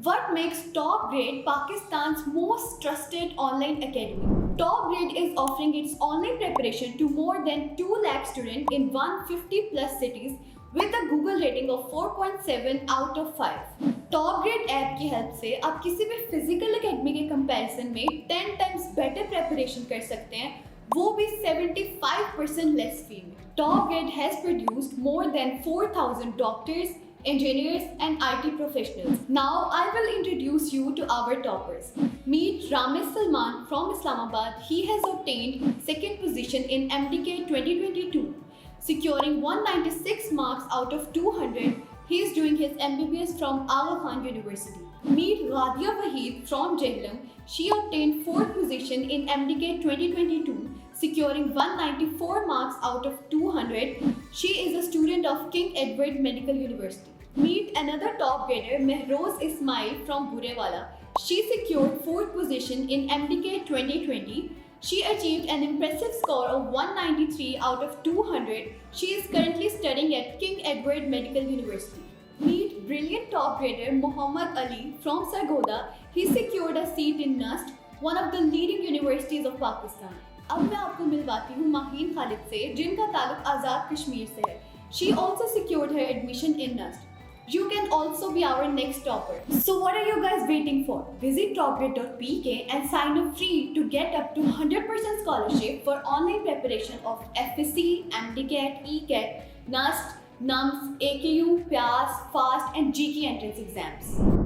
What makes TopGrade Pakistan's most trusted online academy? TopGrade is offering its online preparation to more than 2 lakh students in 150 plus cities with a Google rating of 4.7 out of 5. TopGrade app की help से आप किसी भी physical academy के comparison में 10 times better preparation कर सकते हैं, वो भी 75% लेस फी में. TopGrade has produced more than 4,000 doctors, engineers and IT professionals. Now I will introduce you to our toppers. Meet Ramesh Salman from Islamabad. He has obtained second position in MDCAT 2022, securing 196 marks out of 200. He is doing his MBBS from Aga Khan University. Meet Radia Waheed from Jhelum. She obtained fourth position in MDCAT 2022, securing 194 marks out of 200. She is a student of King Edward Medical University. Meet another top grader, Mehroz Ismail from Burewala. She secured fourth position in MDCAT 2020. She achieved an impressive score of 193 out of 200. She is currently studying at King Edward Medical University. Meet brilliant top grader Muhammad Ali from Sargodha. He secured a seat in NUST, one of the leading universities of Pakistan. अब मैं आपको मिलवाती हूँ माहीन खालिद से, जिनका ताल्लुक आज़ाद कश्मीर से है. She also secured her admission in NUST. You can also be our next topper. So what are you guys waiting for? Visit TopGrade.pk and sign up free to get up to 100% scholarship for online preparation of F.Sc, MDCAT, ECAT, NUST, NUMS, AKU, PAS, FAST and GK entrance exams.